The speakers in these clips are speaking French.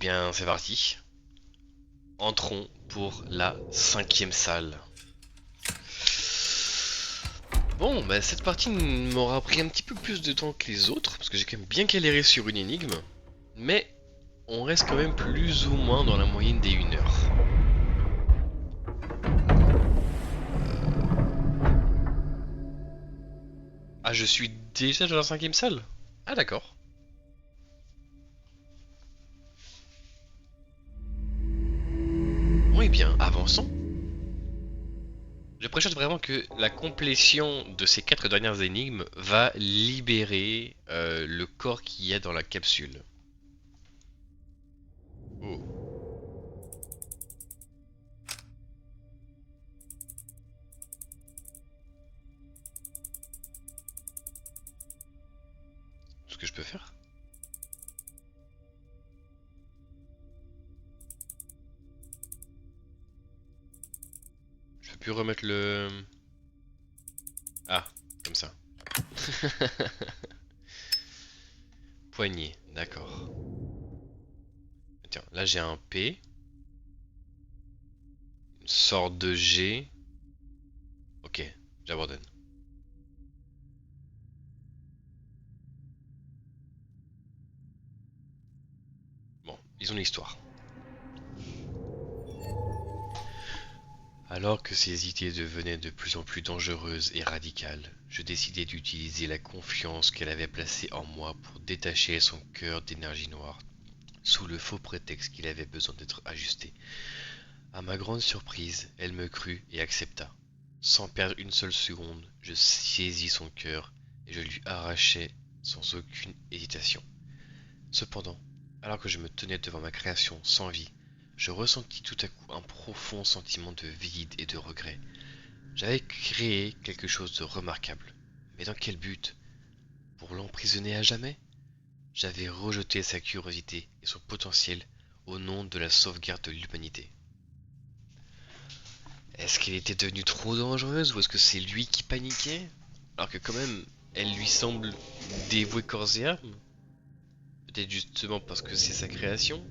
bien, c'est parti. Entrons pour la cinquième salle. Bon, bah cette partie m'aura pris un petit peu plus de temps que les autres, parce que j'ai quand même bien galéré sur une énigme. Mais on reste quand même plus ou moins dans la moyenne des 1 heure. Ah, je suis déjà dans la cinquième salle? Ah d'accord. Oui bien, avançons. Je préchote vraiment que la complétion de ces 4 dernières énigmes va libérer le corps qu'il y a dans la capsule. Oh. Ce que je peux faire? Je peux plus remettre le... Ah, comme ça. Poignée, d'accord. Tiens, là j'ai un P, une sorte de G. Ok, j'abandonne. Bon, lisons l'histoire. Alors que ces idées devenaient de plus en plus dangereuses et radicales, je décidai d'utiliser la confiance qu'elle avait placée en moi pour détacher son cœur d'énergie noire, sous le faux prétexte qu'il avait besoin d'être ajusté. À ma grande surprise, elle me crut et accepta. Sans perdre une seule seconde, je saisis son cœur et je lui arrachai sans aucune hésitation. Cependant, alors que je me tenais devant ma création sans vie, je ressentis tout à coup un profond sentiment de vide et de regret. J'avais créé quelque chose de remarquable, mais dans quel but? Pour l'emprisonner à jamais? J'avais rejeté sa curiosité et son potentiel au nom de la sauvegarde de l'humanité. Est-ce qu'elle était devenue trop dangereuse ou est-ce que c'est lui qui paniquait? Alors que quand même, elle lui semble dévouée corps et âme? Peut-être justement parce que c'est sa création?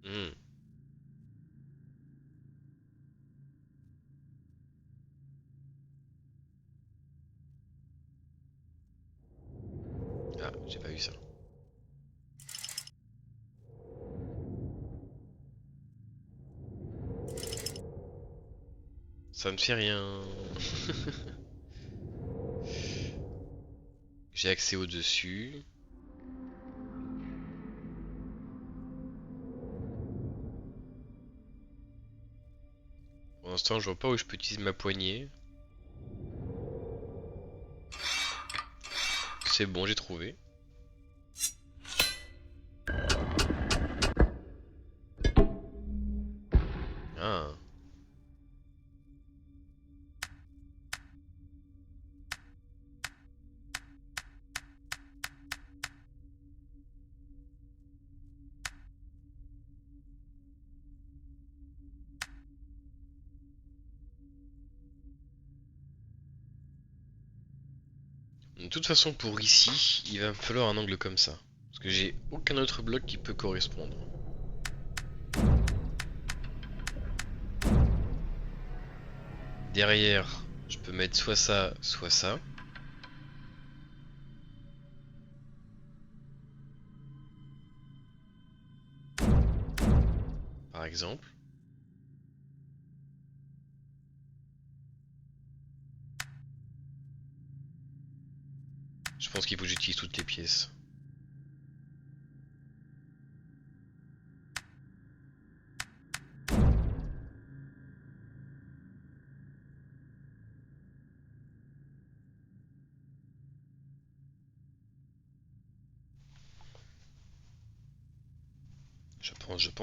Hmm. Ah, j'ai pas vu ça. Ça ne fait rien. J'ai accès au-dessus. Pour l'instant, je vois pas où je peux utiliser ma poignée. C'est bon, j'ai trouvé. Ah. De toute façon, pour ici, il va me falloir un angle comme ça. Parce que j'ai aucun autre bloc qui peut correspondre. Derrière, je peux mettre soit ça, soit ça. Par exemple. Je pense qu'il faut que j'utilise toutes les pièces.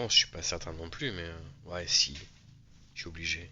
Je suis pas certain non plus, mais ouais, si, je suis obligé.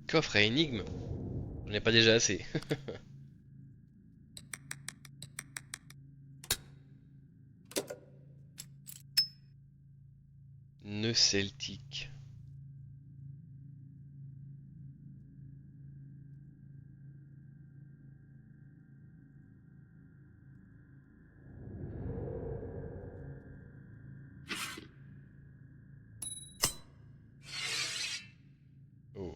Coffre à énigmes? J'en ai pas déjà assez. Nœud celtique. Oh.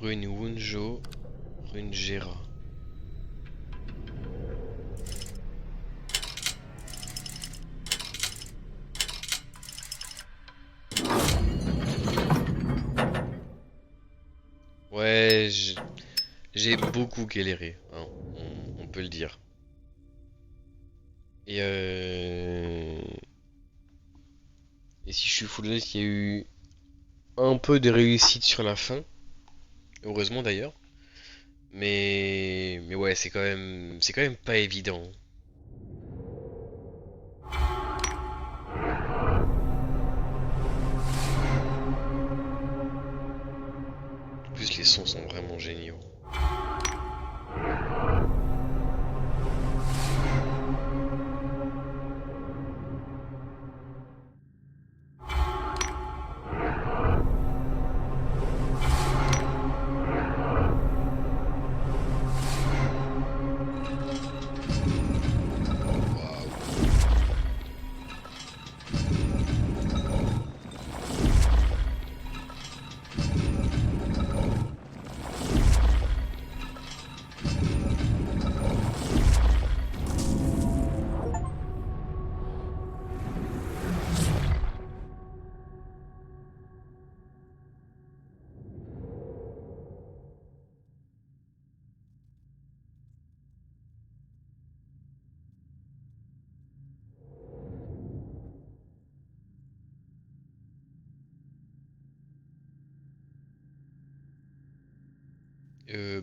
Rune Wunjo, rune Gera. Ouais, j'ai beaucoup galéré, hein, on peut le dire. Et et si je suis full honnête, il y a eu un peu de réussite sur la fin, heureusement d'ailleurs. Mais ouais, c'est quand même pas évident. En plus, les sons sont vraiment géniaux.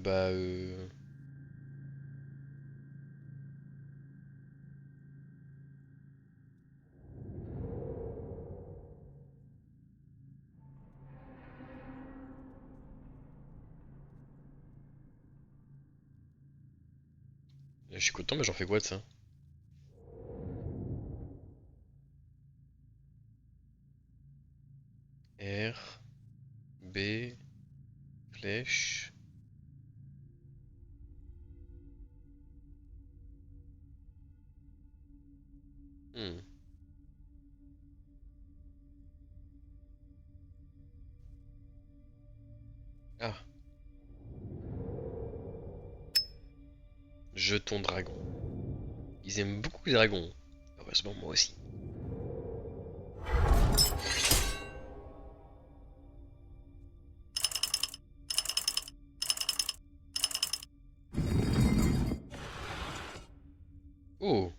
Bah je suis content, mais j'en fais quoi de ça? R, B, flèche. Hmm. Ah, jeton dragon. Ils aiment beaucoup les dragons. Heureusement, moi aussi. Oh,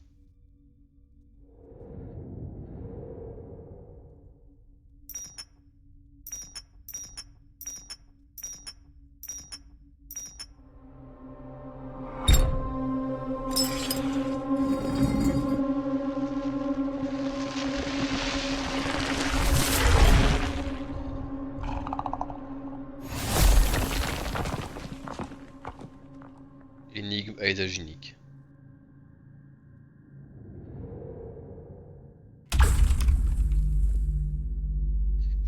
énigme à usage unique.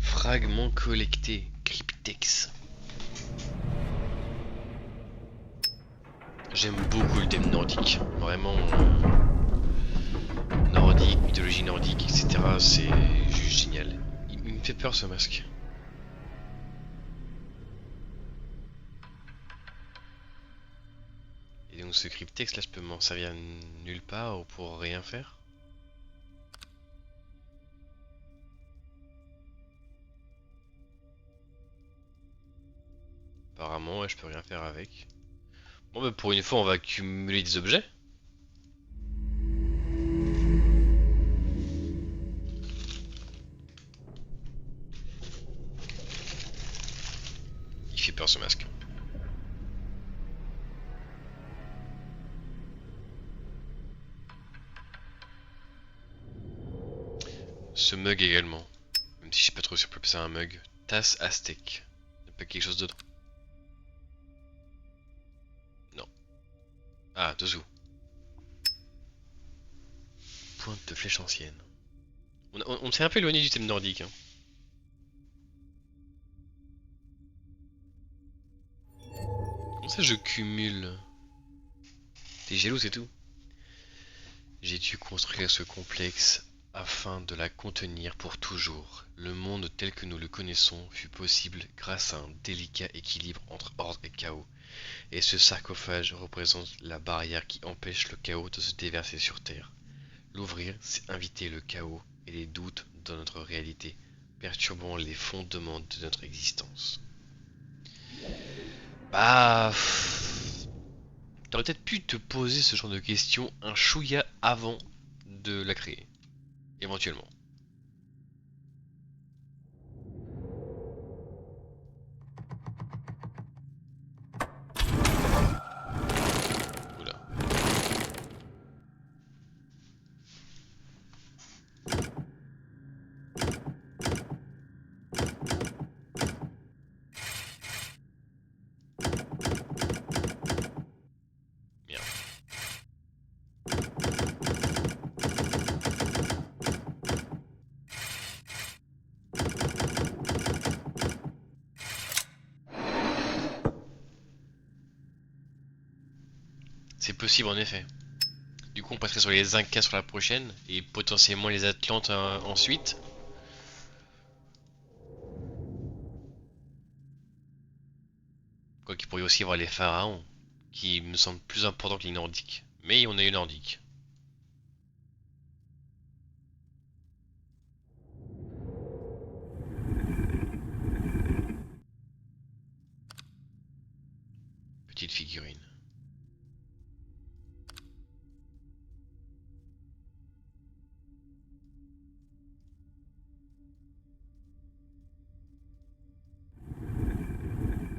Fragments collectés, cryptex. J'aime beaucoup le thème nordique. Vraiment, nordique, mythologie nordique, etc. C'est juste génial. Il me fait peur ce masque. Et donc ce cryptex là, je peux m'en servir nulle part ou pour rien faire. Apparemment, ouais, je peux rien faire avec. Bon bah pour une fois on va accumuler des objets. Il fait peur ce masque. Ce mug également. Même si je sais pas trop si on peut appeler ça un mug. Tasse aztèque. Y'a pas quelque chose dedans? Non. Ah, dessous. Pointe de flèche ancienne. On s'est un peu éloigné du thème nordique. Hein. Comment ça je cumule? T'es jaloux, c'est tout. J'ai dû construire ce complexe afin de la contenir pour toujours. Le monde tel que nous le connaissons fut possible grâce à un délicat équilibre entre ordre et chaos. Et ce sarcophage représente la barrière qui empêche le chaos de se déverser sur Terre. L'ouvrir, c'est inviter le chaos et les doutes dans notre réalité, perturbant les fondements de notre existence. Bah... T'aurais peut-être pu te poser ce genre de questions un chouïa avant de la créer, éventuellement. Oula. Merde. C'est possible en effet. Du coup, on passerait sur les Incas sur la prochaine, et potentiellement les Atlantes ensuite. Quoi qu'il pourrait aussi y avoir les pharaons, qui me semblent plus importants que les nordiques. Mais on a eu nordique. Petite figurine.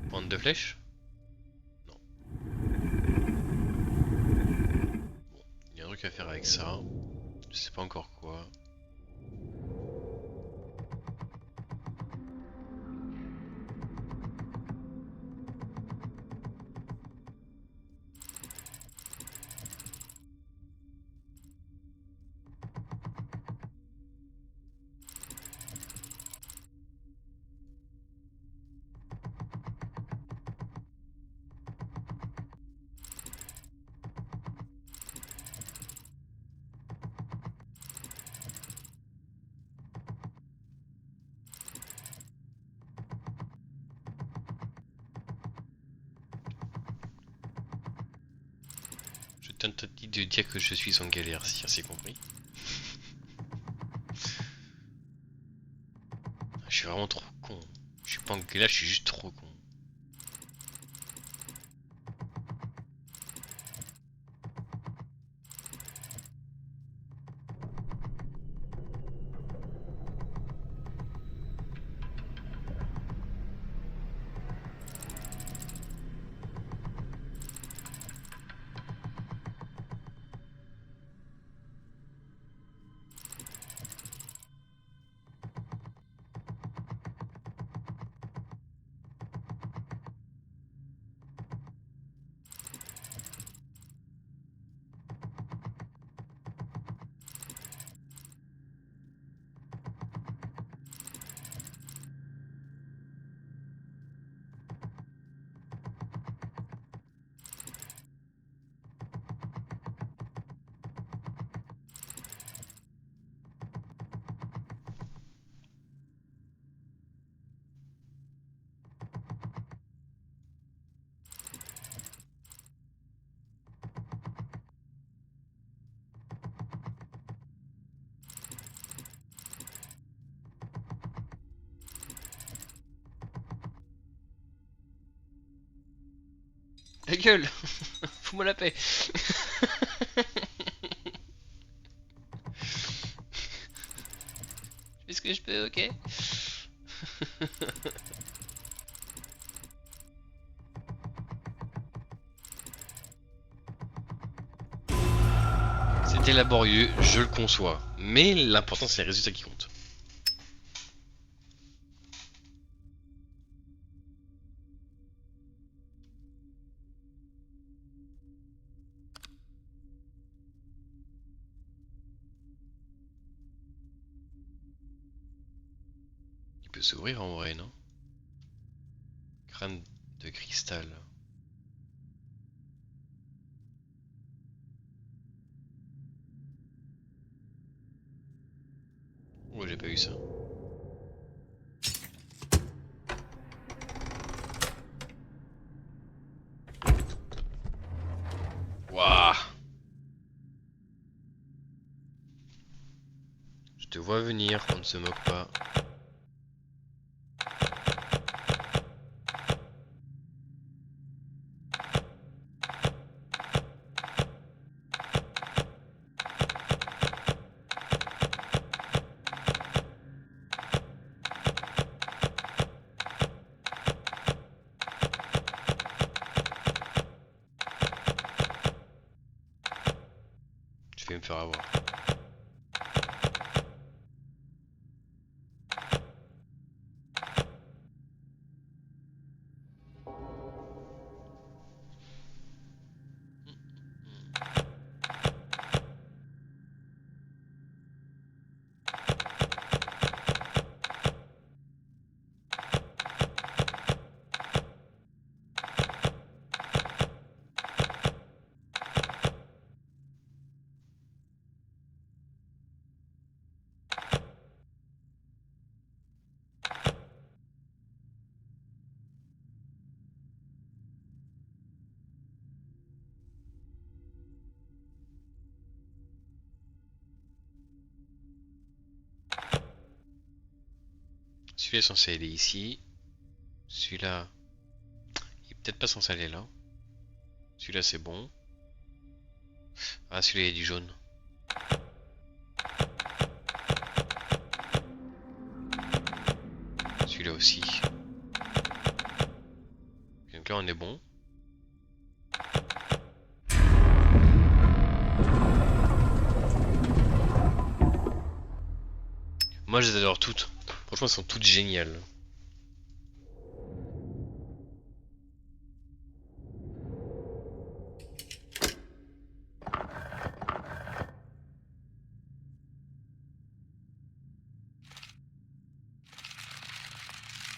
Pointe de flèche? Non. Bon, il y a un truc à faire avec ça. Je sais pas encore quoi. Je t'interdis de dire que je suis en galère, si c'est compris. Je suis vraiment trop con. Je suis pas en galère, je suis juste trop con. gueule. Fous-moi la paix. Je fais ce que je peux, ok? C'était laborieux, je le conçois. Mais l'important c'est les résultats qui comptent. Il peut s'ouvrir en vrai, non? Crâne de cristal. Oh, j'ai pas eu ça. Waouh! Je te vois venir, on ne se moque pas. Je vais me faire avoir. Celui-là est censé aller ici. Celui-là, il est peut-être pas censé aller là. Celui-là c'est bon. Ah, celui-là il est du jaune. Celui-là aussi. Donc là on est bon. Moi je les adore toutes. Franchement elles sont toutes géniales.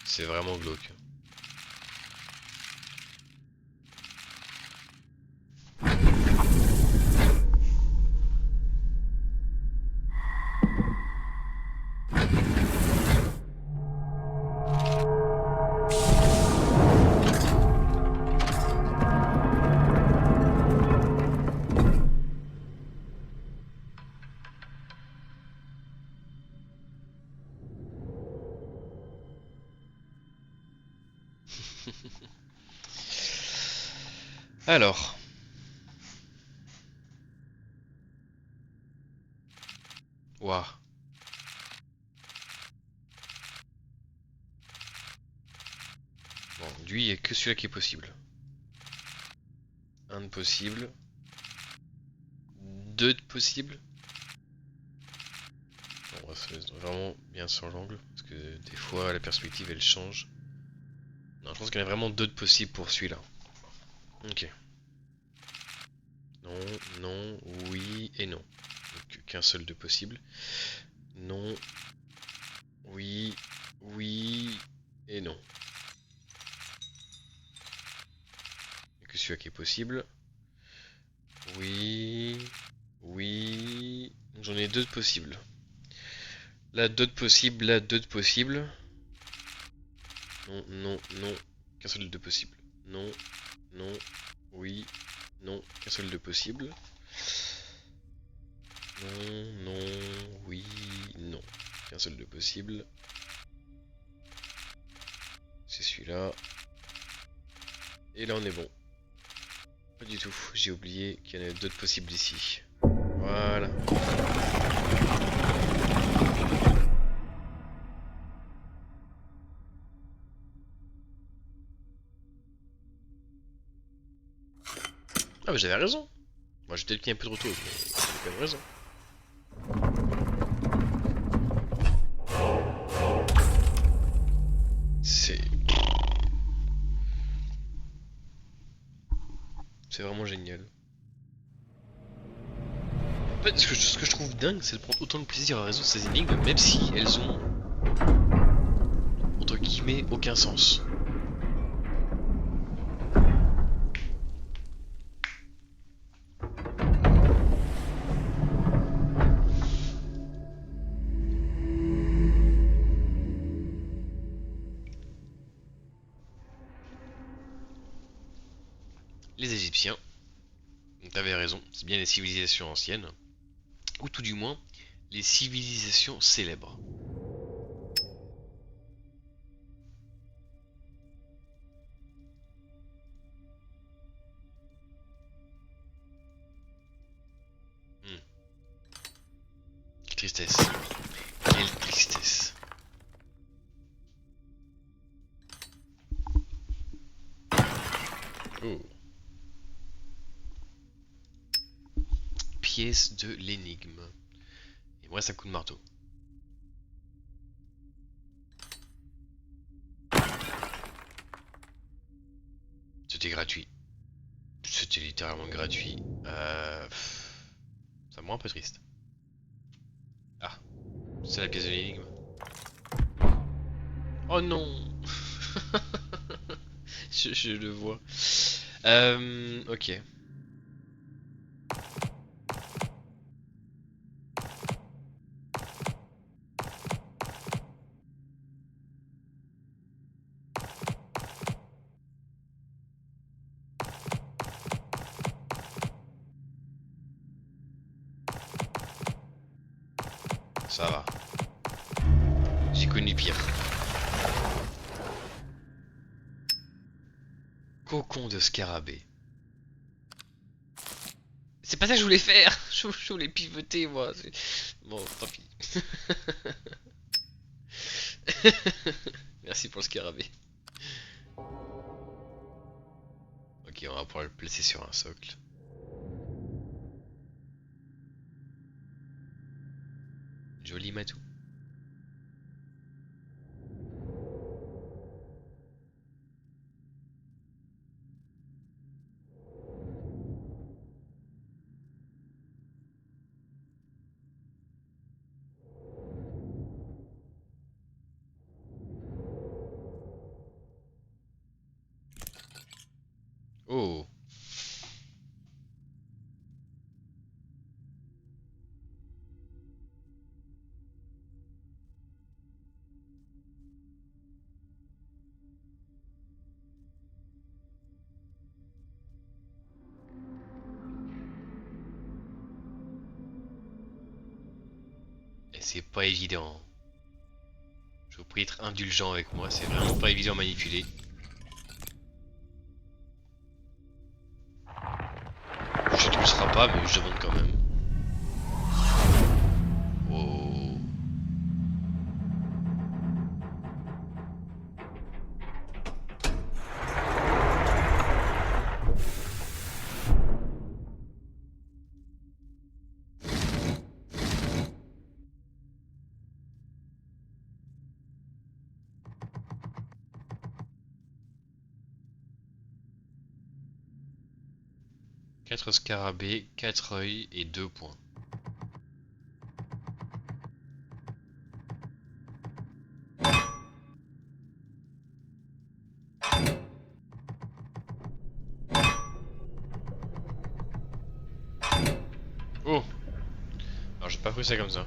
C'est vraiment glauque. Alors. Waouh. Bon, lui, il n'y a que celui-là qui est possible. Un de possible. Deux de possible. On va se mettre vraiment bien sur l'angle. Parce que des fois, la perspective, elle change. Non, je pense qu'il y en a vraiment deux de possibles pour celui-là. Ok. Non, non, oui et non. Donc qu'un seul de possible. Non. Oui, oui et non. Il n'y a que celui-là qui est possible. Oui, oui. J'en ai deux de possibles. Là, deux de possibles, là, deux de possibles. Non, non, non. Qu'un seul de possible. Non, non, oui, non. Qu'un seul de possible. Non, non, oui, non. Qu'un seul de possible. C'est celui-là. Et là, on est bon. Pas du tout, j'ai oublié qu'il y en avait d'autres possibles ici. Voilà. Ah bah j'avais raison. Moi j'ai peut-être mis un peu trop tôt, mais j'avais quand même raison. C'est... C'est vraiment génial. En fait, ce que je trouve dingue, c'est de prendre autant de plaisir à résoudre ces énigmes, même si elles ont, entre guillemets, aucun sens. Les Égyptiens, t'avais raison, c'est bien les civilisations anciennes, ou tout du moins, les civilisations célèbres. Hmm, quelle tristesse. Quelle tristesse. Oh. Pièce de l'énigme. Il me reste un coup de marteau. C'était gratuit. C'était littéralement gratuit. Ça me rend un peu triste. Ah, c'est la pièce de l'énigme. Oh non. Je le vois. Ok. Ça va. J'ai connu pire. Cocon de scarabée. C'est pas ça que je voulais faire. Je voulais pivoter moi. Bon, tant pis. Merci pour le scarabée. Ok, on va pouvoir le placer sur un socle. Joli matou. Oh. Et c'est pas évident. Je vous prie d'être indulgent avec moi, c'est vraiment pas évident à manipuler. Je ne le sera pas, mais je demande quand même. Oh. Quatre scarabées, 4 œils et 2 points. Oh. Alors j'ai pas pris ça comme ça.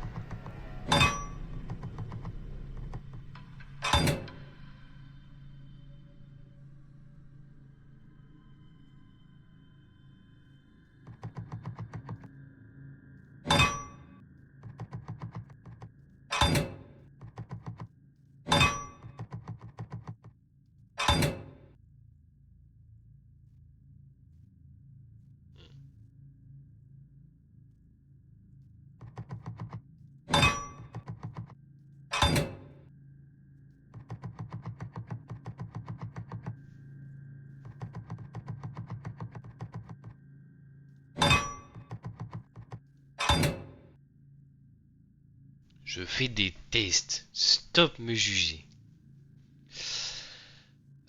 Je fais des tests. Stop me juger.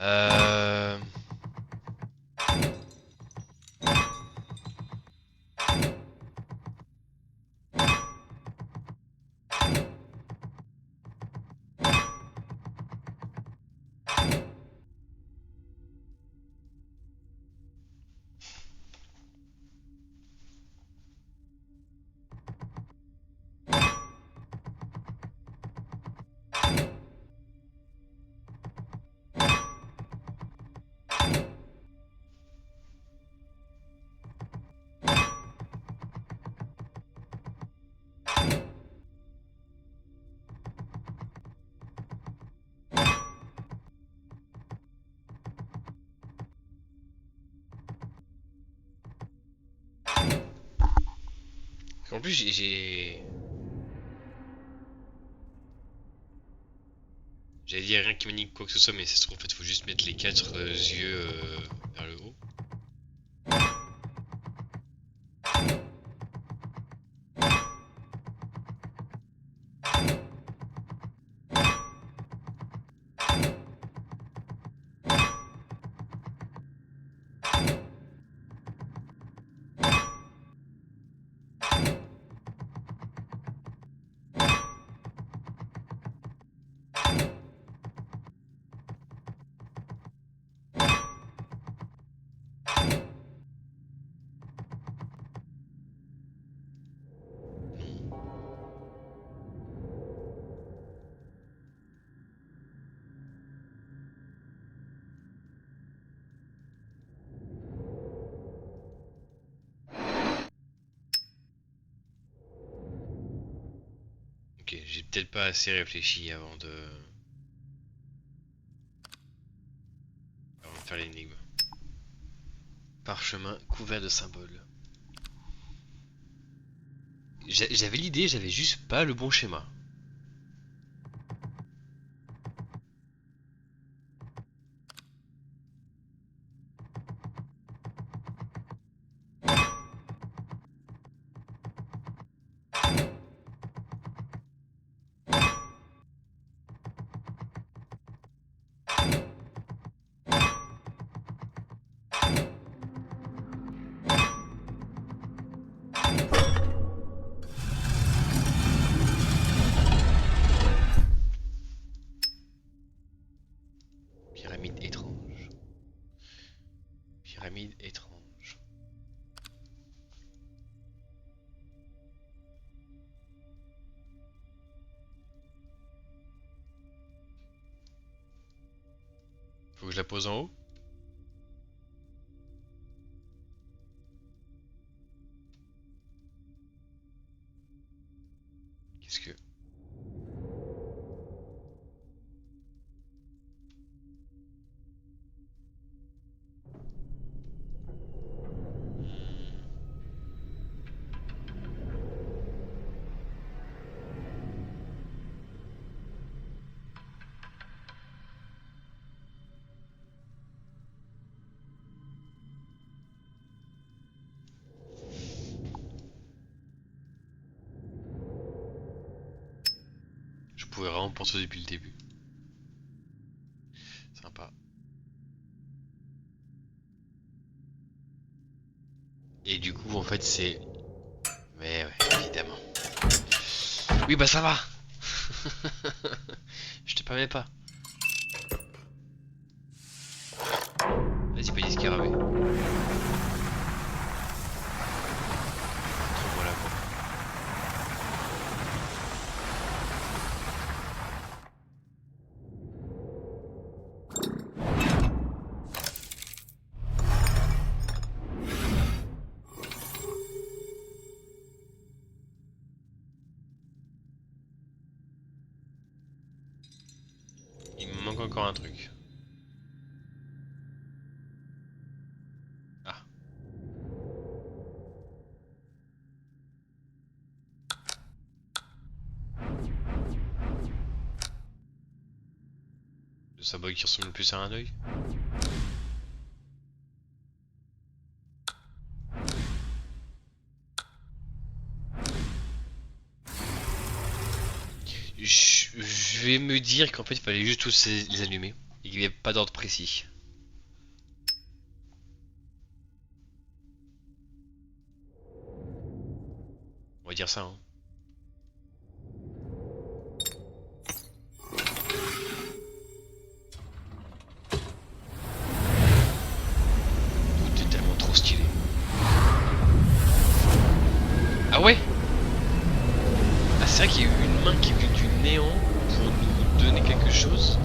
Euh... En plus, j'allais dire rien qui me nique quoi que ce soit, mais ça se trouve, en fait, faut juste mettre les quatre yeux vers le haut. Ok, j'ai peut-être pas assez réfléchi avant de faire l'énigme. Parchemin couvert de symboles. J'avais l'idée, j'avais juste pas le bon schéma. Pyramide étrange. Pyramide étrange. Faut que je la pose en haut? Qu'est-ce que... Je pouvais vraiment penser depuis le début. Sympa. Et du coup, en fait, c'est... Mais ouais, évidemment. Oui, bah ça va. Je te permets pas. Vas-y, pas des scarabées. Trouve-moi la voie. Il me manque encore un truc. Ah, le symbole qui ressemble le plus à un œil. dire qu'en fait il fallait juste tous les allumer. Et qu'il n'y avait pas d'ordre précis. On va dire ça, hein. Tout est tellement trop stylé. Ah ouais? Ah c'est vrai qu'il y a eu une main qui est venue du néant pour nous donner quelque chose.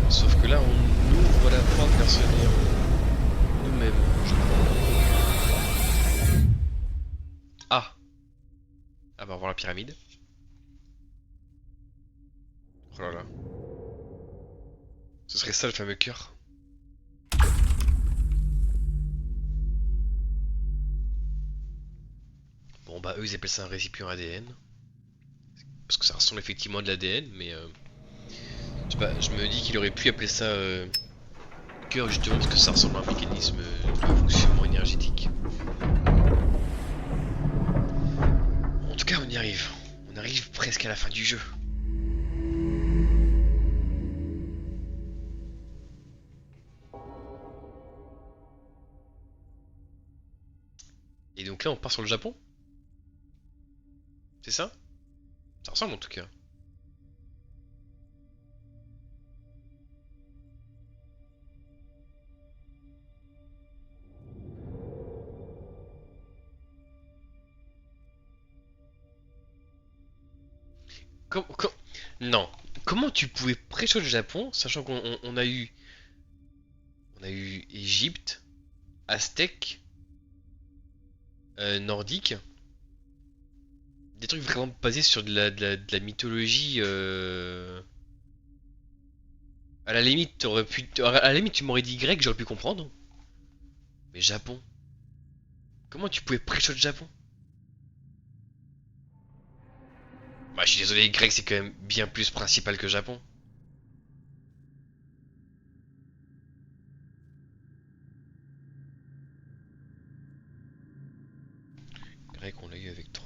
Sauf que là on ouvre la porte vers ce néant. Nous-mêmes, je crois. Ah! Ah bah on va voir la pyramide. Oh là là. Ce serait ça le fameux cœur. Bon bah eux ils appellent ça un récipient ADN. Parce que ça ressemble effectivement à de l'ADN, mais je sais pas, je me dis qu'il aurait pu appeler ça cœur justement parce que ça ressemble à un mécanisme de fonctionnement énergétique. En tout cas on y arrive. On arrive presque à la fin du jeu. Et donc là on part sur le Japon? C'est ça? Ça ressemble en tout cas. Non. Comment tu pouvais prêcher le Japon, sachant qu'on a eu... On a eu Égypte, Aztèque, nordique, des trucs vraiment basés sur de la mythologie. À la limite, à la limite, tu m'aurais dit grec, j'aurais pu comprendre. Mais Japon. Comment tu pouvais prêcher le Japon? Bah, je suis désolé, grec c'est quand même bien plus principal que Japon. Grec, on l'a eu avec 3.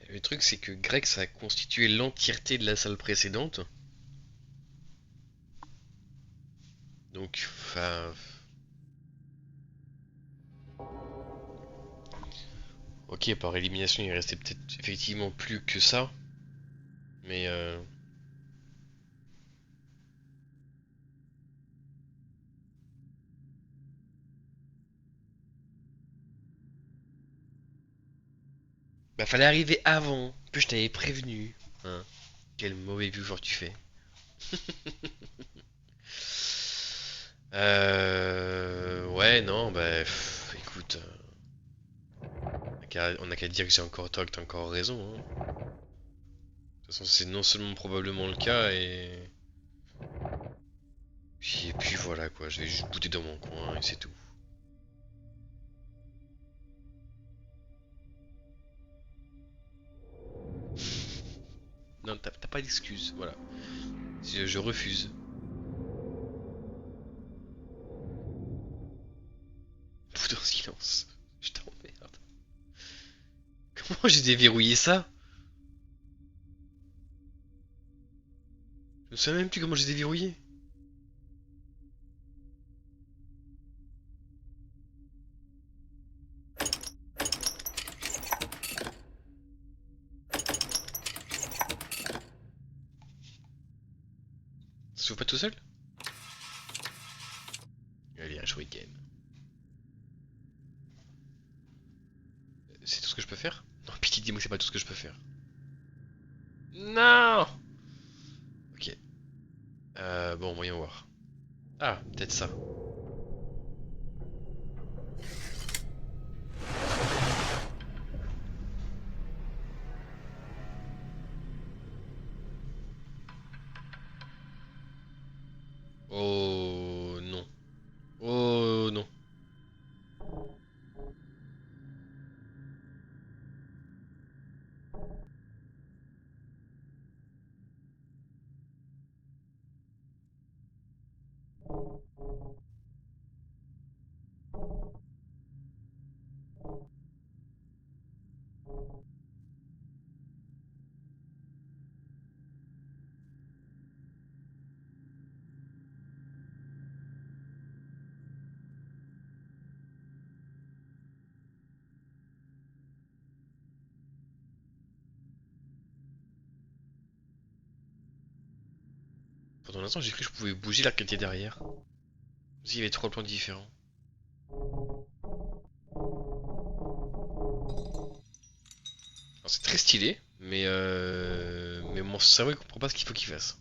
Le truc, c'est que grec, ça a constitué l'entièreté de la salle précédente. Donc, enfin. Ok, par élimination, il restait peut-être effectivement plus que ça. Mais bah, fallait arriver avant. En plus, je t'avais prévenu. Hein. Quel mauvais viewer tu fais. Ouais, non, bah. Écoute. On a qu'à dire que j'ai encore tort, que t'as encore raison. Hein. De toute façon, c'est non seulement probablement le cas et. Et puis voilà quoi, je vais juste bouter dans mon coin et c'est tout. Non, t'as pas d'excuse, voilà. Je refuse. Tout en silence. Je t'emmerde. Comment j'ai déverrouillé ça? Je me souviens même plus comment j'ai déverrouillé. Ça s'ouvre pas tout seul? Allez, un shuriken. C'est tout ce que je peux faire? Non, pitié, dis-moi que c'est pas tout ce que je peux faire. Non! Ok. Bon, voyons voir. Ah, peut-être ça. Oh non. Oh non. Pendant l'instant, j'ai cru que je pouvais bouger l'arc qui était derrière. Il y avait trois plans différents. Alors, c'est très stylé, mais mon cerveau il comprend pas ce qu'il faut qu'il fasse.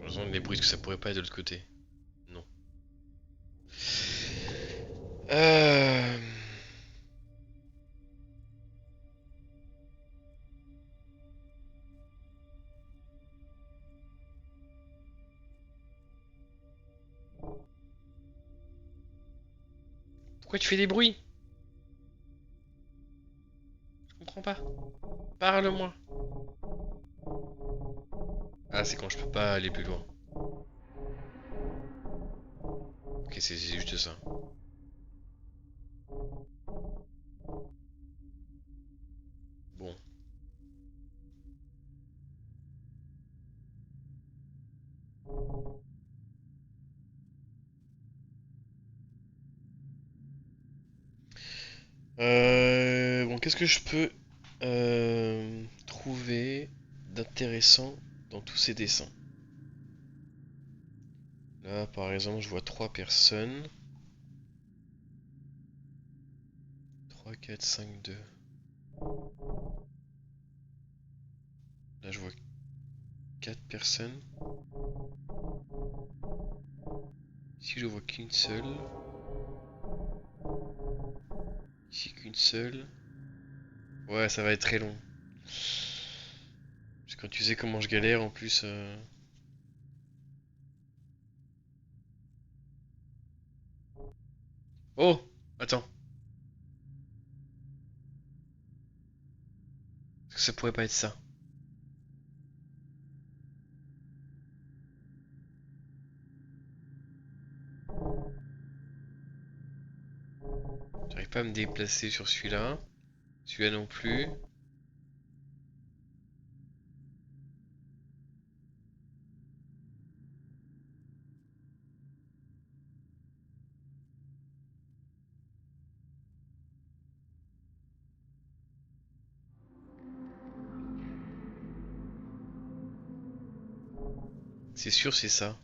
Heureusement, les bruits que ça pourrait pas être de l'autre côté. Non. Euh... Pourquoi tu fais des bruits? Je comprends pas. Parle-moi. Ah, c'est quand je peux pas aller plus loin. Ok, c'est juste ça. Bon. Bon, qu'est-ce que je peux trouver d'intéressant dans tous ces dessins? Là, par exemple, je vois trois personnes. 3, 4, 5, 2. Là, je vois 4 personnes. Ici, je vois qu'une seule. Ici, qu'une seule. Ouais, ça va être très long. Parce que quand tu sais comment je galère, en plus... Oh! Attends. Est-ce que ça pourrait pas être ça? J'arrive pas à me déplacer sur celui-là. Celui-là non plus. C'est sûr, c'est ça.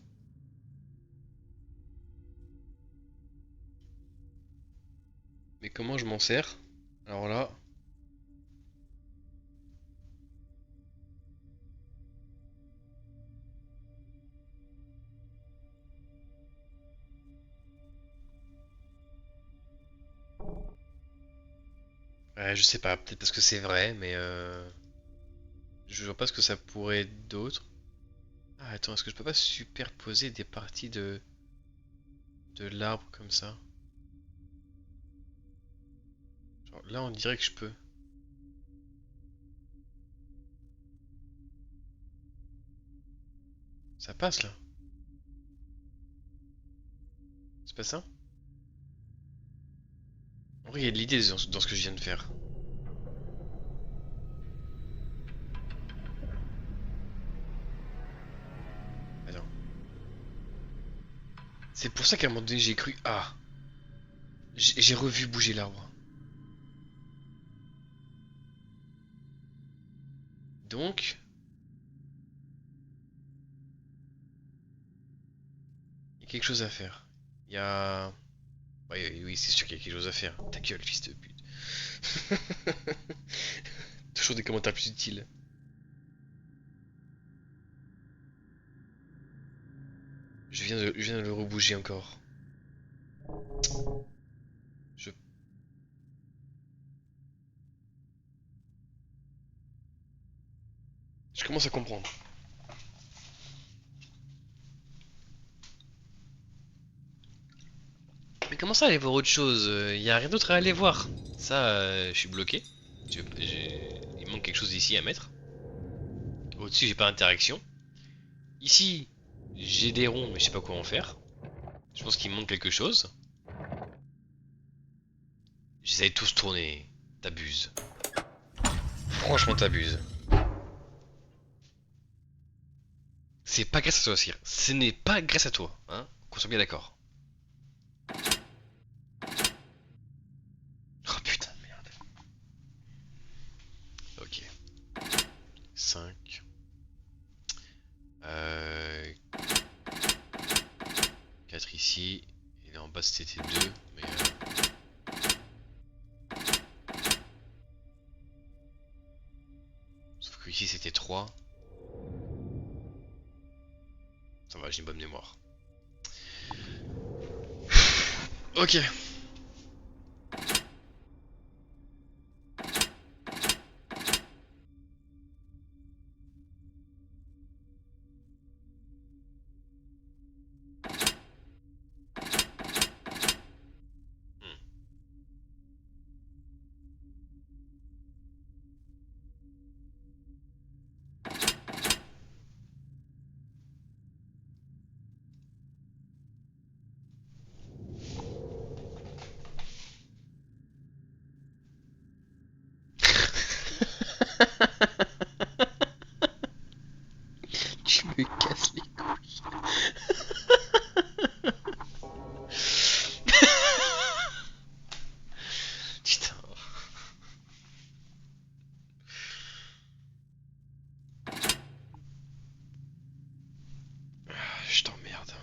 Mais comment je m'en sers? Alors là... Ouais, je sais pas, peut-être parce que c'est vrai, mais je vois pas ce que ça pourrait être d'autre. Ah, attends, est-ce que je peux pas superposer des parties de l'arbre comme ça? Genre, là, on dirait que je peux. Ça passe, là. C'est pas ça? En vrai, il y a de l'idée dans ce que je viens de faire. Attends. C'est pour ça qu'à un moment donné, j'ai cru... Ah! J'ai revu bouger l'arbre. Donc... Il y a quelque chose à faire. Il y a... Ouais, oui, c'est sûr qu'il y a quelque chose à faire. Ta gueule, fils de pute. Toujours des commentaires plus utiles. Je viens de le rebouger encore. Je... Je commence à comprendre. Mais comment ça aller voir autre chose? Y a rien d'autre à aller voir. Ça, je suis bloqué. Il manque quelque chose ici à mettre. Au-dessus, j'ai pas d'interaction. Ici, j'ai des ronds, mais je sais pas quoi en faire. Je pense qu'il me manque quelque chose. J'essaie de tous tourner. T'abuses. Franchement, t'abuses. C'est pas grâce à toi, Sire. Ce n'est pas grâce à toi, hein. Qu'on soit bien d'accord. Oh putain de merde. Ok. 5. Euh... 4 ici. Et là en bas c'était 2. Mais sauf que ici c'était 3. Ça va, j'ai une bonne mémoire. Ok. Hmm. Tu me casses les couilles. Putain. Je t'emmerde.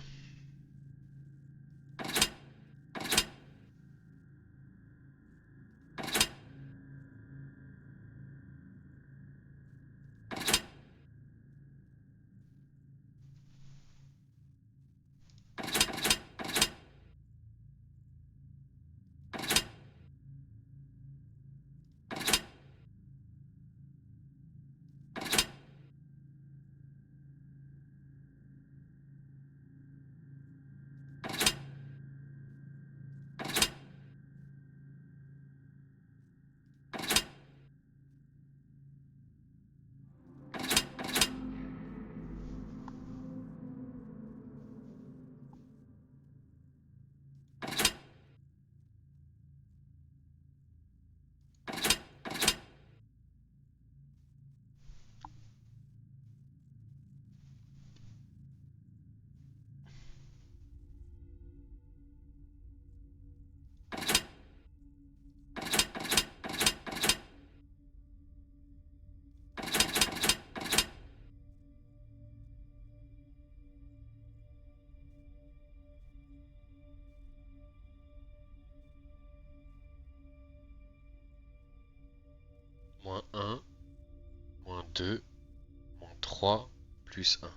Moins 1, moins 2, moins 3, plus 1.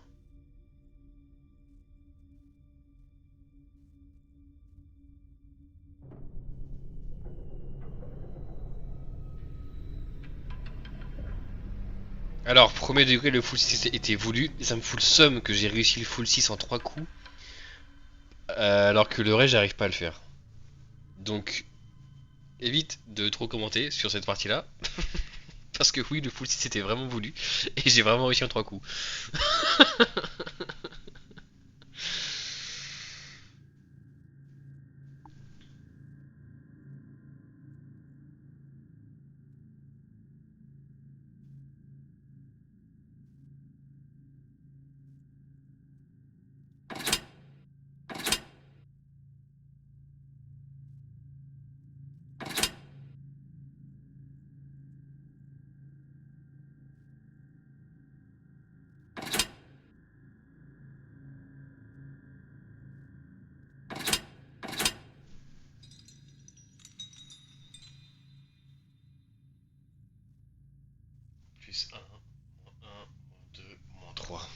Alors, premier degré, le full 6 était voulu. Et ça me fout le seum que j'ai réussi le full 6 en 3 coups. Alors que le reste, j'arrive pas à le faire. Donc, évite de trop commenter sur cette partie-là. Parce que oui, le full 6 était vraiment voulu. Et j'ai vraiment réussi en 3 coups. Plus 1, moins 1, moins 2, moins 3.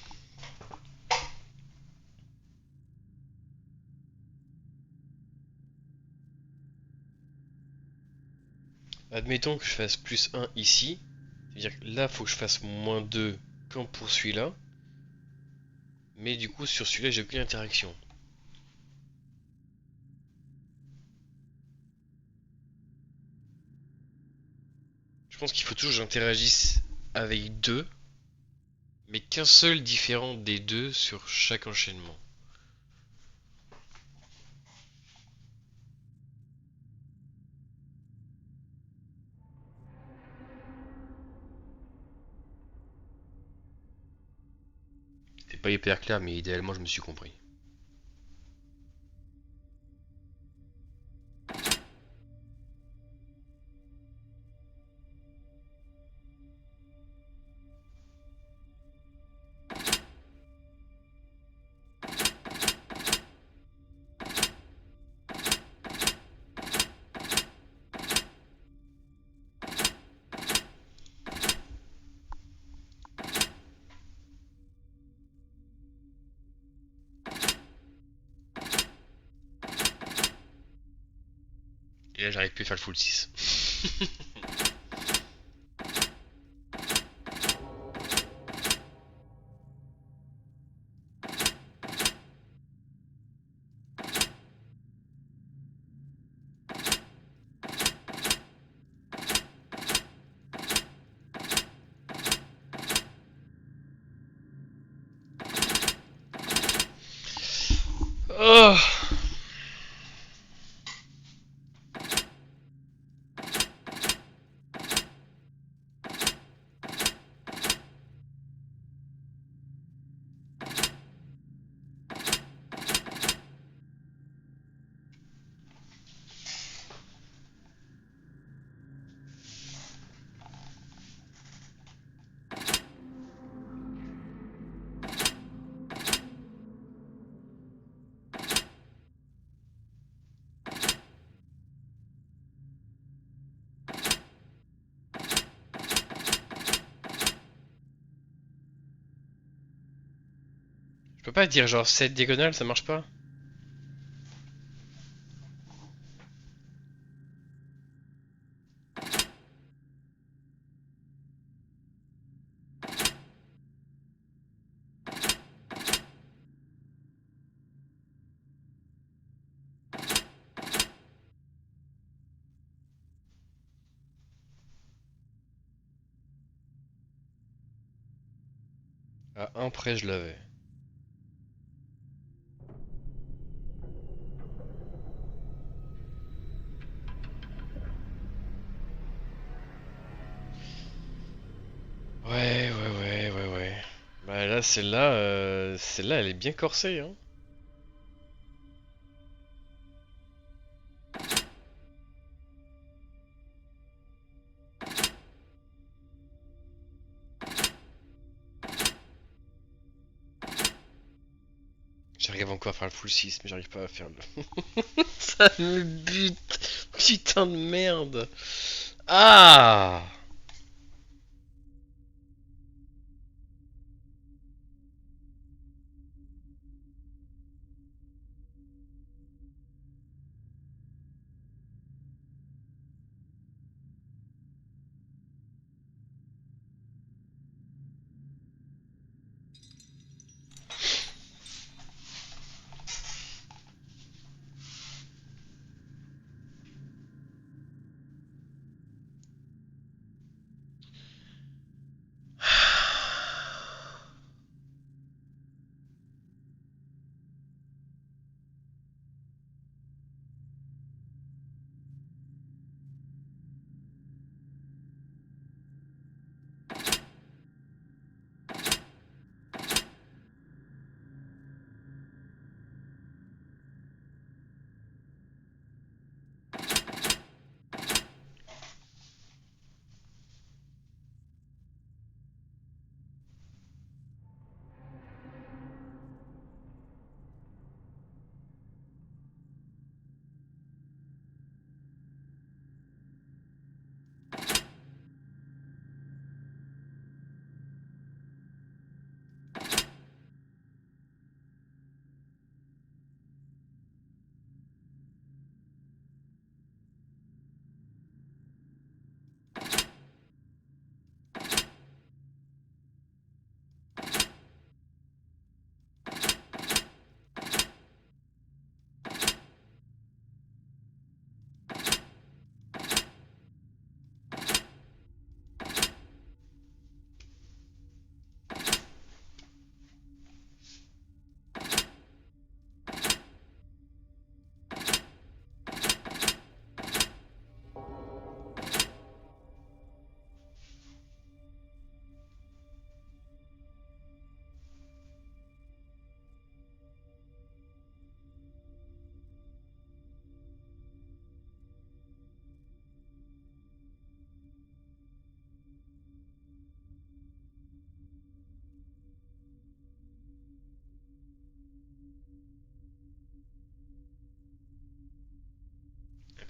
Admettons que je fasse plus 1 ici. C'est-à-dire que là, faut que je fasse moins 2 camp pour celui-là. Mais du coup, sur celui-là, j'ai aucune interaction. Je pense qu'il faut toujours que j'interagisse avec deux, mais qu'un seul différent des deux sur chaque enchaînement. C'est pas hyper clair, mais idéalement, je me suis compris. Et là, j'arrive plus à faire le full 6. Oh! Je peux pas dire genre 7 diagonales, ça marche pas? À un près, je l'avais. Ouais. Bah là, celle-là, elle est bien corsée, hein. J'arrive encore à faire le full 6, mais j'arrive pas à faire le... Ça me bute! Putain de merde! Ah!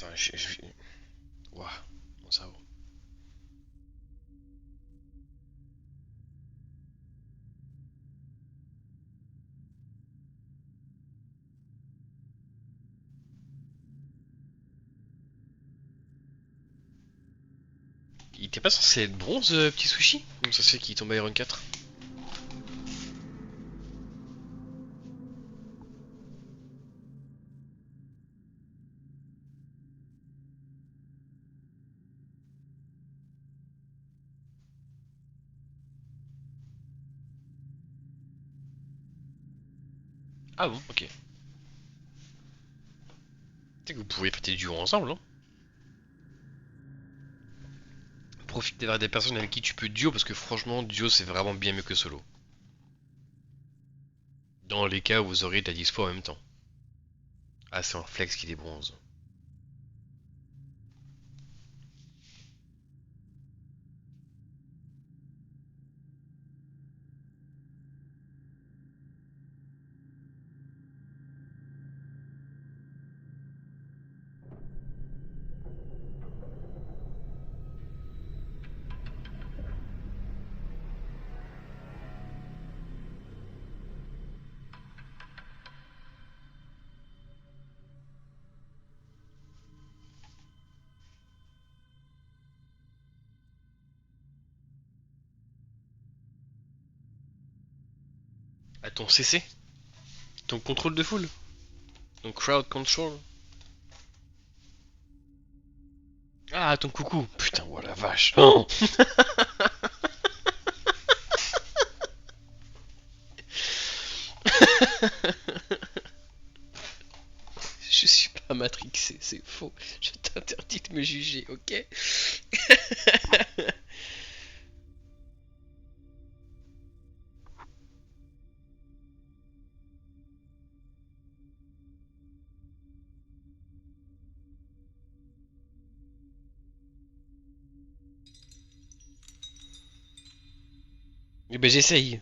Attends, Ouah, mon cerveau. Il était pas censé être bronze, petit sushi? Comment ça se fait qu'il tombe à Iron 4? Ah bon, ok. Tu sais que vous pouvez faire des duos ensemble, hein? Profite d'avoir des personnes avec qui tu peux duo, parce que franchement, duo c'est vraiment bien mieux que solo. Dans les cas où vous aurez de la dispo en même temps. Ah, c'est un flex qui est bronze. À ton CC? Ton contrôle de foule? Ton crowd control? Ah, ton coucou! Putain, oh la vache! Oh. Je suis pas matrixé, c'est faux. Je t'interdis de me juger, ok? Eh ben j'essaye.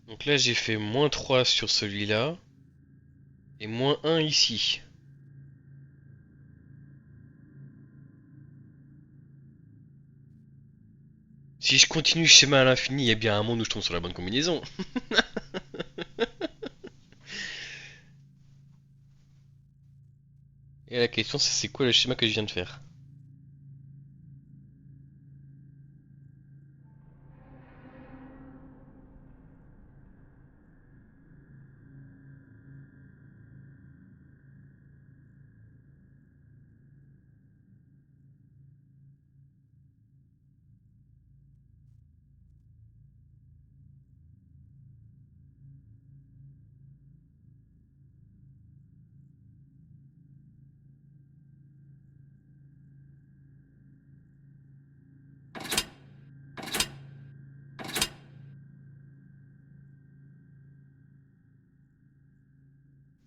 Donc là j'ai fait -3 sur celui-là. Et -1 ici. Si je continue le schéma à l'infini, il y a bien un monde où je tombe sur la bonne combinaison. Et la question c'est quoi le schéma que je viens de faire?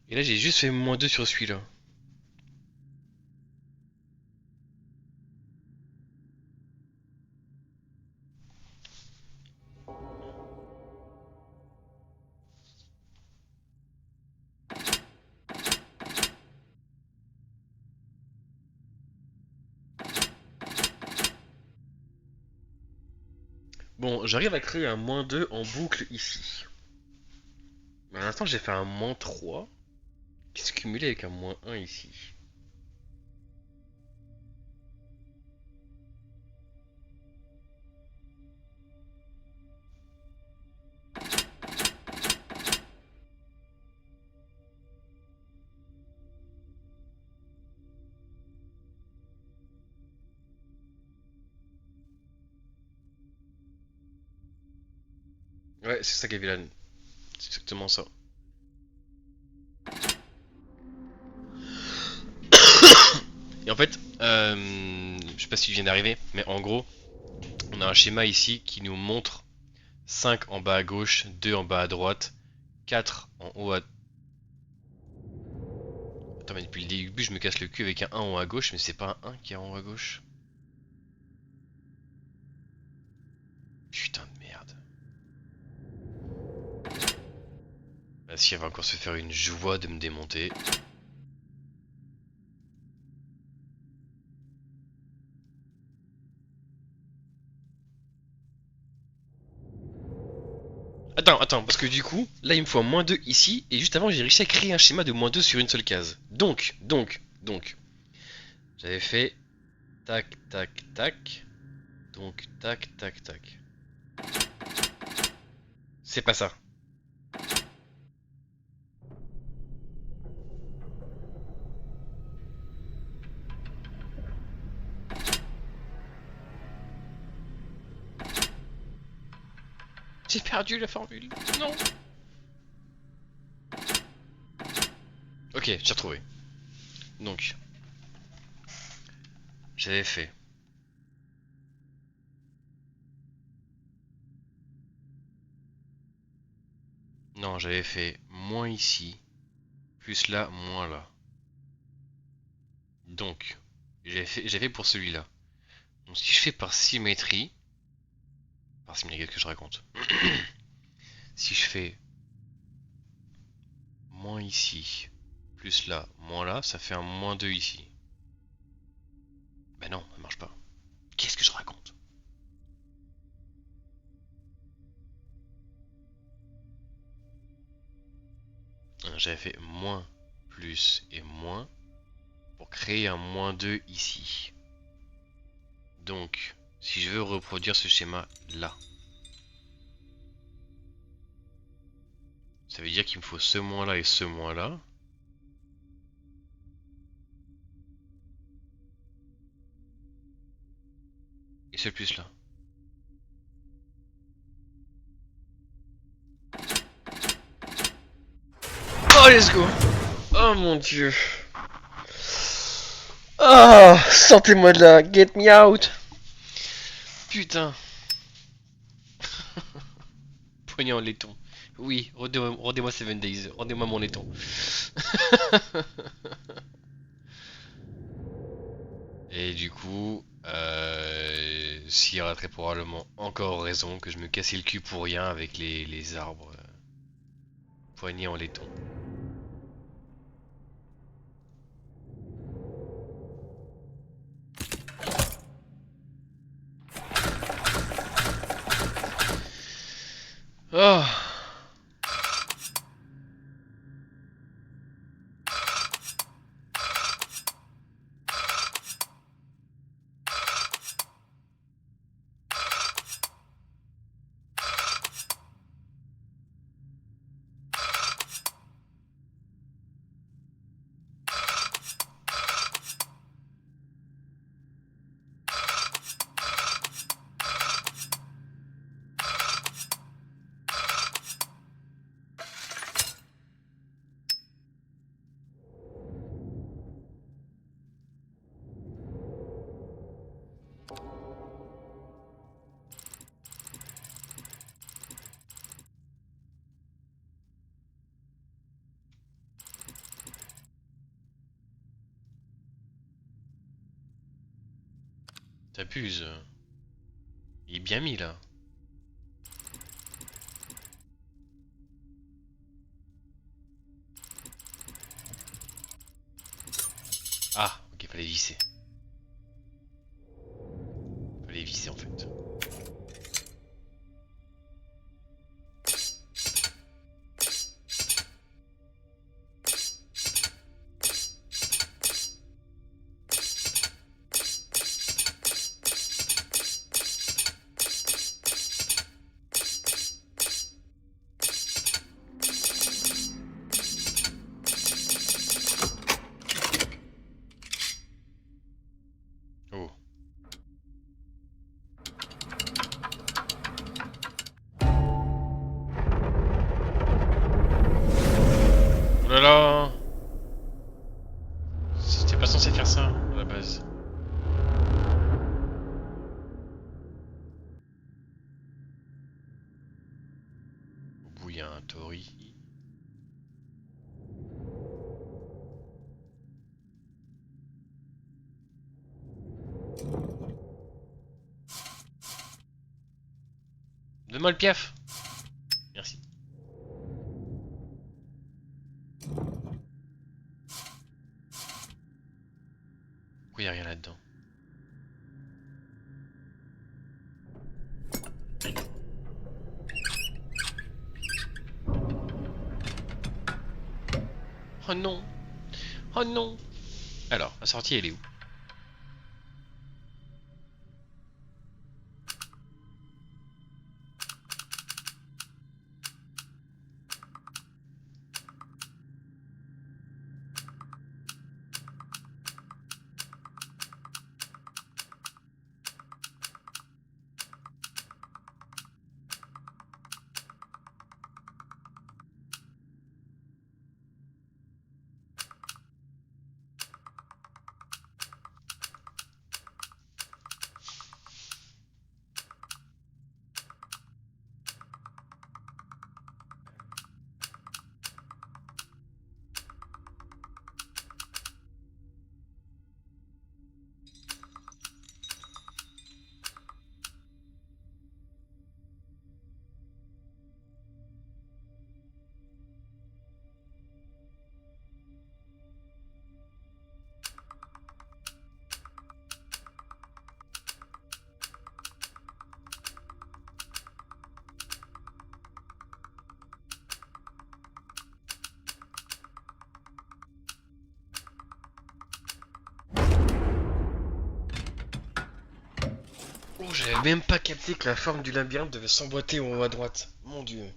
Et là j'ai juste fait -2 sur celui-là. Bon, j'arrive à créer un -2 en boucle ici. Mais à l'instant j'ai fait un -3 qui se cumulait avec un -1 ici. Ouais, c'est ça Gavilan. C'est exactement ça. Et en fait, je sais pas si tu viens d'arriver, mais en gros, on a un schéma ici qui nous montre 5 en bas à gauche, 2 en bas à droite, 4 en haut à... Attends, mais depuis le début, je me casse le cul avec un 1 en haut à gauche, mais c'est pas un 1 qui est en haut à gauche. Putain de merde. Là, si elle va encore se faire une joie de me démonter. Attends, parce que du coup, là il me faut un -2 ici, et juste avant j'ai réussi à créer un schéma de -2 sur une seule case. Donc, j'avais fait tac, tac, tac, donc tac, tac, tac. C'est pas ça. J'ai perdu la formule. Non. Ok, j'ai retrouvé. Donc, j'avais fait. Non, j'avais fait moins ici, plus là, moins là. Donc, j'avais fait pour celui-là. Donc si je fais par symétrie, qu'est-ce que je raconte? Si je fais moins ici, plus là, moins là, ça fait un -2 ici. Bah non, ça marche pas. Qu'est-ce que je raconte? J'avais fait moins, plus et moins pour créer un -2 ici. Donc, si je veux reproduire ce schéma là, ça veut dire qu'il me faut ce moins là et ce moins là. Et ce plus là. Oh, let's go! Oh mon dieu! Ah, sortez-moi de là, get me out! Putain! Poignée en laiton. Oui, rendez-moi 7 Days, rendez-moi mon laiton. Et du coup, s'il y aura très probablement encore raison que je me cassais le cul pour rien avec les arbres poignés en laiton. Oh! T'abuses. Il est bien mis là. Ah, ok, fallait visser. Fallait visser en fait. Oh. Oh là là! C'était pas censé faire ça à la base. Au bout, il y a un tori. Donne-moi le piaf. Merci. Pourquoi y a rien là-dedans? Oh non. Oh non. Alors, la sortie elle est où? Oh, j'avais même pas capté que la forme du labyrinthe devait s'emboîter en haut à droite. Mon dieu.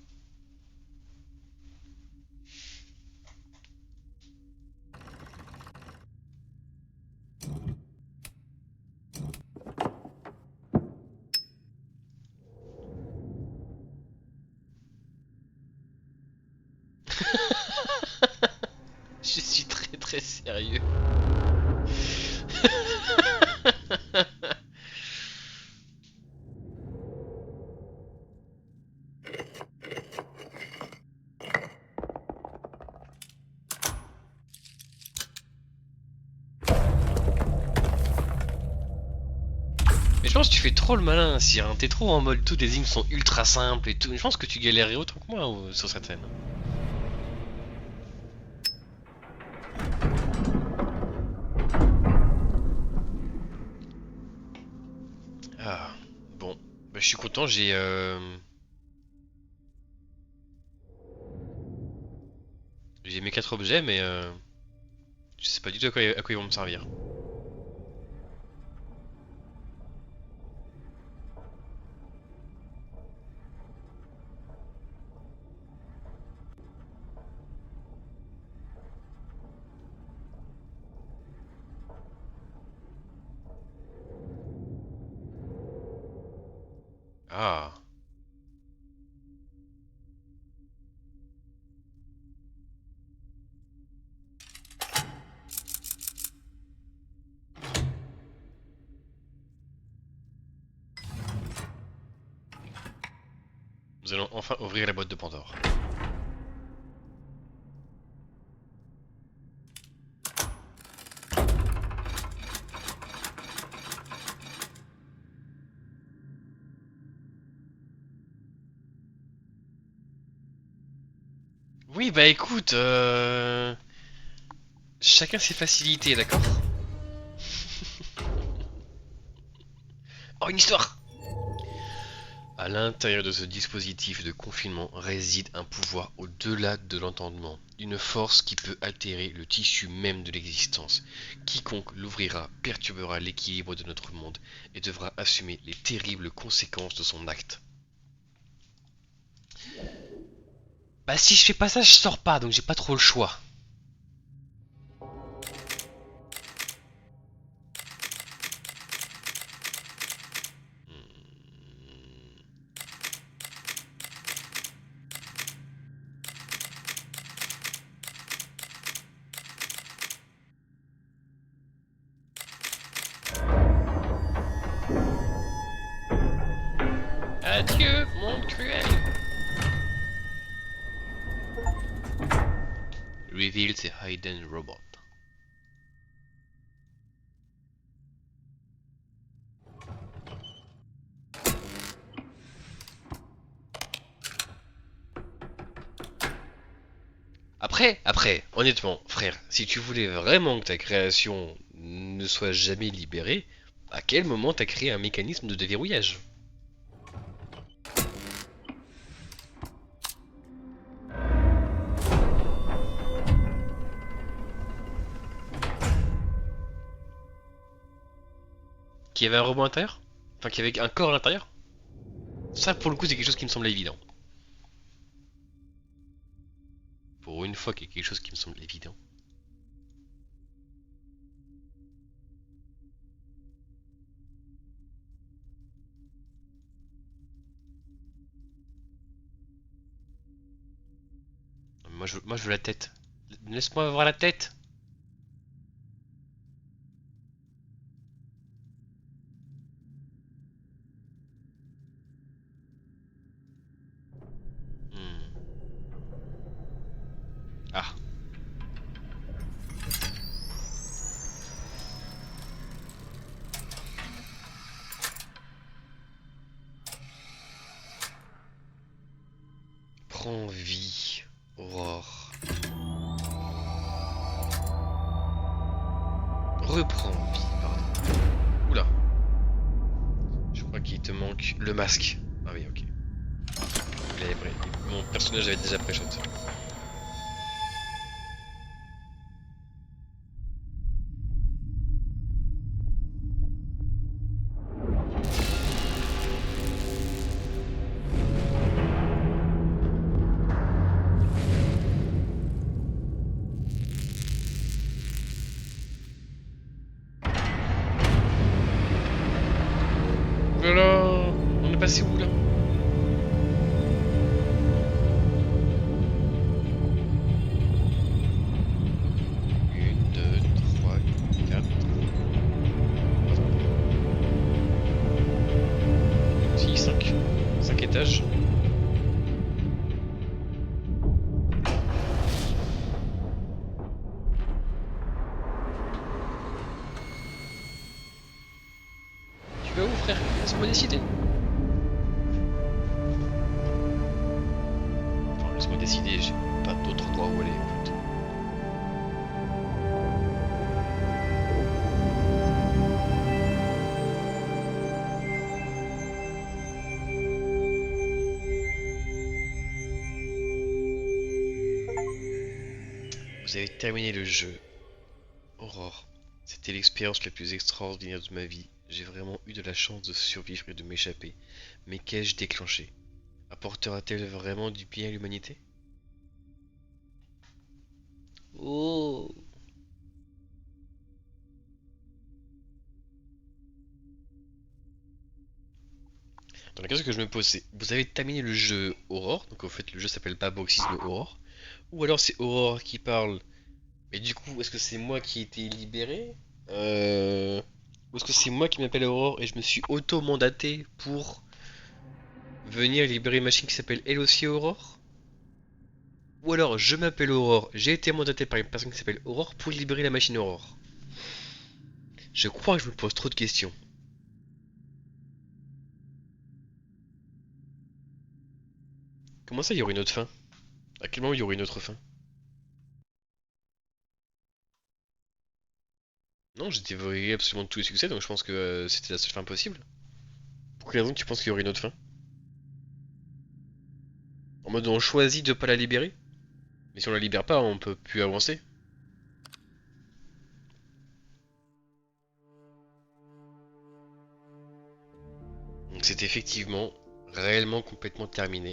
Je suis très très sérieux. Mais je pense que tu fais trop le malin, Sire. T'es trop en mode tous les énigmes sont ultra simples et tout. Je pense que tu galérais autant que moi sur cette scène. Ah, bon. Bah, je suis content, j'ai mes 4 objets, mais je sais pas du tout à quoi ils vont me servir. Ah. Nous allons enfin ouvrir la boîte de Pandore. Oui, bah écoute, chacun ses facilités, d'accord? Oh, une histoire! À l'intérieur de ce dispositif de confinement réside un pouvoir au-delà de l'entendement, une force qui peut altérer le tissu même de l'existence. Quiconque l'ouvrira perturbera l'équilibre de notre monde et devra assumer les terribles conséquences de son acte. Bah si je fais pas ça, je sors pas, donc j'ai pas trop le choix. Adieu, monde cruel! Reveal the hidden robot. Honnêtement, frère, si tu voulais vraiment que ta création ne soit jamais libérée, à quel moment t'as créé un mécanisme de déverrouillage? Qu'il y avait un robot à l'intérieur? Enfin, qu'il y avait un corps à l'intérieur? Ça, pour le coup, c'est quelque chose qui me semble évident. Pour une fois qu'il y a quelque chose qui me semble évident. Moi, je veux la tête. Laisse-moi avoir la tête. Hmm. Ah. Prends vie, Aurore. Reprends vie, pardon. Oula. Je crois qu'il te manque le masque. Ah oui, ok. Mon personnage avait déjà pré-shot. Voilà. On est passé où là? Une, deux, trois, quatre. Si, cinq. Cinq étages. Tu vas où, frère? Laisse-moi décider. Enfin, laisse-moi décider, j'ai pas d'autre endroit où aller en fait. Vous avez terminé le jeu. Aurore. C'était l'expérience la plus extraordinaire de ma vie. J'ai vraiment eu de la chance de survivre et de m'échapper. Mais qu'ai-je déclenché? Apportera-t-elle vraiment du bien à l'humanité? Oh! Donc la question que je me pose, c'est vous avez terminé le jeu Aurore, donc en fait le jeu s'appelle pas Boxis mais Aurore, ou alors c'est Aurore qui parle, mais du coup est-ce que c'est moi qui ai été libéré? Ou est-ce que c'est moi qui m'appelle Aurore et je me suis auto-mandaté pour venir libérer une machine qui s'appelle elle aussi Aurore? Ou alors je m'appelle Aurore, j'ai été mandaté par une personne qui s'appelle Aurore pour libérer la machine Aurore? Je crois que je me pose trop de questions. Comment ça il y aurait une autre fin? À quel moment il y aurait une autre fin? Non, j'ai dévoré absolument tous les succès, donc je pense que c'était la seule fin possible. Pour quelle raison tu penses qu'il y aurait une autre fin? En mode on choisit de pas la libérer? Mais si on la libère pas, on peut plus avancer. Donc c'est effectivement réellement complètement terminé.